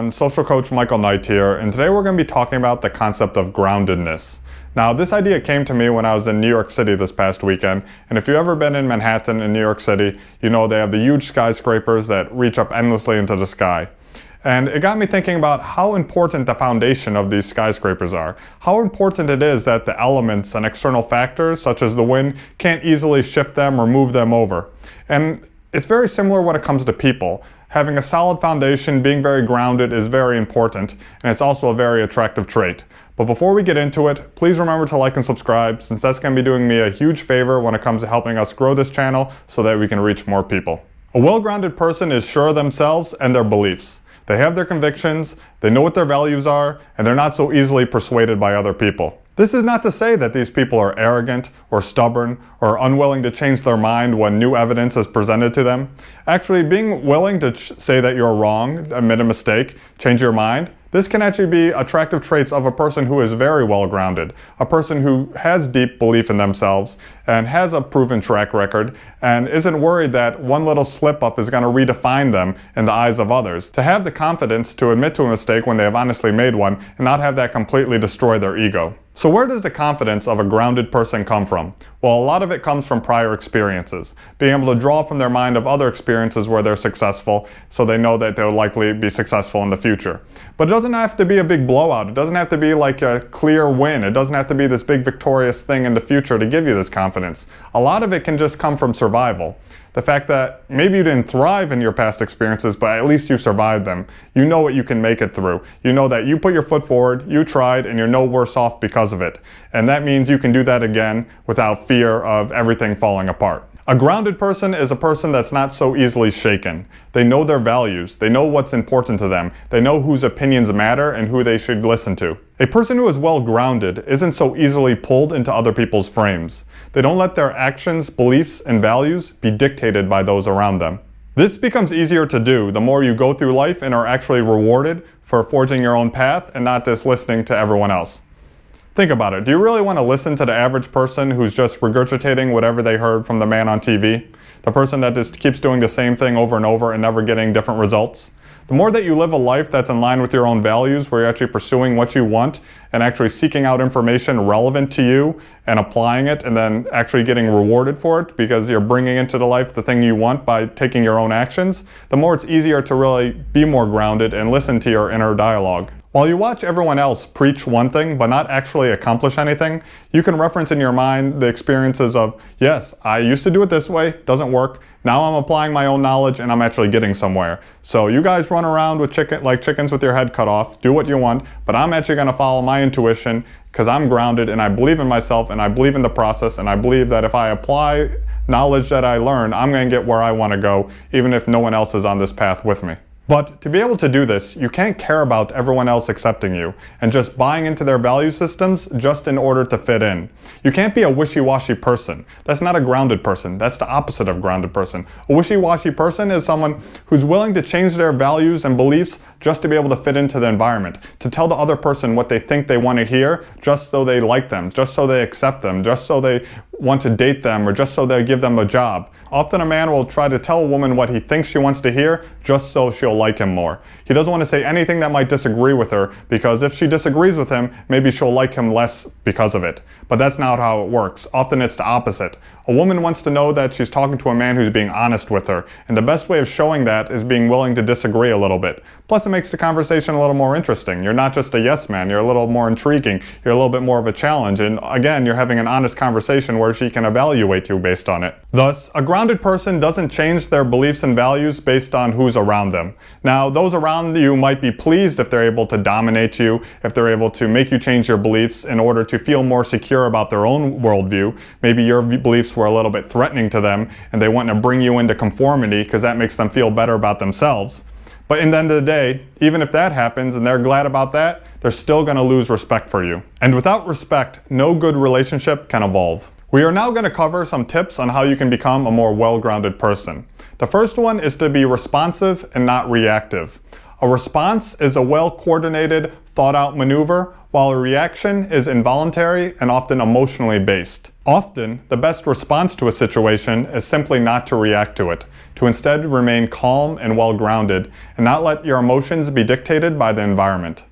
everyone, Social Coach Michael Knight here, and today we're going to be talking about the concept of groundedness. Now, this idea came to me when I was in New York City this past weekend, and if you've ever been in Manhattan in New York City, you know they have the huge skyscrapers that reach up endlessly into the sky. And it got me thinking about how important the foundation of these skyscrapers are. How important it is that the elements and external factors, such as the wind, can't easily shift them or move them over. And it's very similar when it comes to people. Having a solid foundation, being very grounded is very important, and it's also a very attractive trait. But before we get into it, please remember to like and subscribe, since that's going to be doing me a huge favor when it comes to helping us grow this channel so that we can reach more people. A well-grounded person is sure of themselves and their beliefs. They have their convictions, they know what their values are, and they're not so easily persuaded by other people. This is not to say that these people are arrogant or stubborn or unwilling to change their mind when new evidence is presented to them. Actually, being willing to say that you're wrong, admit a mistake, change your mind, this can actually be attractive traits of a person who is very well grounded, a person who has deep belief in themselves and has a proven track record and isn't worried that one little slip up is going to redefine them in the eyes of others. To have the confidence to admit to a mistake when they have honestly made one and not have that completely destroy their ego. So where does the confidence of a grounded person come from? Well, a lot of it comes from prior experiences. Being able to draw from their mind of other experiences where they're successful, so they know that they'll likely be successful in the future. But it doesn't have to be a big blowout. It doesn't have to be like a clear win. It doesn't have to be this big victorious thing in the future to give you this confidence. A lot of it can just come from survival. The fact that maybe you didn't thrive in your past experiences, but at least you survived them. You know what you can make it through. You know that you put your foot forward, you tried, and you're no worse off because of it. And that means you can do that again without fear of everything falling apart. A grounded person is a person that's not so easily shaken. They know their values. They know what's important to them. They know whose opinions matter and who they should listen to. A person who is well grounded isn't so easily pulled into other people's frames. They don't let their actions, beliefs, and values be dictated by those around them. This becomes easier to do the more you go through life and are actually rewarded for forging your own path and not just listening to everyone else. Think about it. Do you really want to listen to the average person who's just regurgitating whatever they heard from the man on TV? The person that just keeps doing the same thing over and over and never getting different results? The more that you live a life that's in line with your own values, where you're actually pursuing what you want and actually seeking out information relevant to you and applying it and then actually getting rewarded for it because you're bringing into the life the thing you want by taking your own actions, the more it's easier to really be more grounded and listen to your inner dialogue. While you watch everyone else preach one thing but not actually accomplish anything, you can reference in your mind the experiences of, yes, I used to do it this way, doesn't work, now I'm applying my own knowledge and I'm actually getting somewhere. So you guys run around with like chickens with your head cut off, do what you want, but I'm actually going to follow my intuition because I'm grounded and I believe in myself and I believe in the process and I believe that if I apply knowledge that I learn, I'm going to get where I want to go, even if no one else is on this path with me. But to be able to do this, you can't care about everyone else accepting you and just buying into their value systems just in order to fit in. You can't be a wishy-washy person. That's not a grounded person. That's the opposite of grounded person. A wishy-washy person is someone who's willing to change their values and beliefs just to be able to fit into the environment, to tell the other person what they think they want to hear just so they like them, just so they accept them, just so they want to date them, or just so they give them a job. Often a man will try to tell a woman what he thinks she wants to hear just so she'll like him more. He doesn't want to say anything that might disagree with her because if she disagrees with him, maybe she'll like him less because of it. But that's not how it works. Often it's the opposite. A woman wants to know that she's talking to a man who's being honest with her, and the best way of showing that is being willing to disagree a little bit. Plus it makes the conversation a little more interesting. You're not just a yes man, you're a little more intriguing, you're a little bit more of a challenge, and again, you're having an honest conversation where she can evaluate you based on it. Thus, a grounded person doesn't change their beliefs and values based on who's around them. Now, those around you might be pleased if they're able to dominate you, if they're able to make you change your beliefs in order to feel more secure about their own worldview. Maybe your beliefs were a little bit threatening to them and they want to bring you into conformity because that makes them feel better about themselves. But in the end of the day, even if that happens and they're glad about that, they're still going to lose respect for you. And without respect, no good relationship can evolve. We are now going to cover some tips on how you can become a more well-grounded person. The first one is to be responsive and not reactive. A response is a well-coordinated, thought-out maneuver, while a reaction is involuntary and often emotionally based. Often, the best response to a situation is simply not to react to it, to instead remain calm and well-grounded, and not let your emotions be dictated by the environment.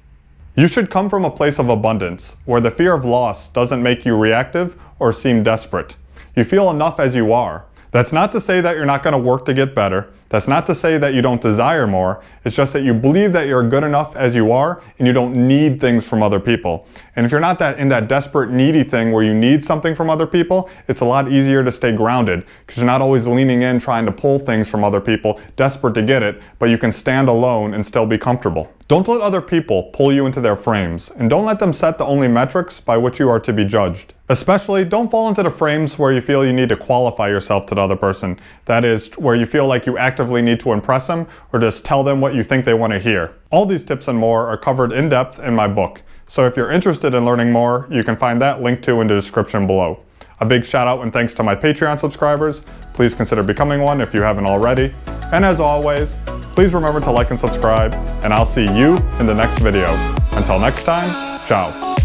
You should come from a place of abundance, where the fear of loss doesn't make you reactive or seem desperate. You feel enough as you are. That's not to say that you're not going to work to get better. That's not to say that you don't desire more. It's just that you believe that you're good enough as you are and you don't need things from other people. And if you're not in that desperate, needy thing where you need something from other people, it's a lot easier to stay grounded because you're not always leaning in trying to pull things from other people, desperate to get it, but you can stand alone and still be comfortable. Don't let other people pull you into their frames, and don't let them set the only metrics by which you are to be judged. Especially, don't fall into the frames where you feel you need to qualify yourself to the other person. That is, where you feel like you actively need to impress them or just tell them what you think they want to hear. All these tips and more are covered in depth in my book. So if you're interested in learning more, you can find that linked to in the description below. A big shout out and thanks to my Patreon subscribers. Please consider becoming one if you haven't already. And as always, please remember to like and subscribe, and I'll see you in the next video. Until next time, ciao.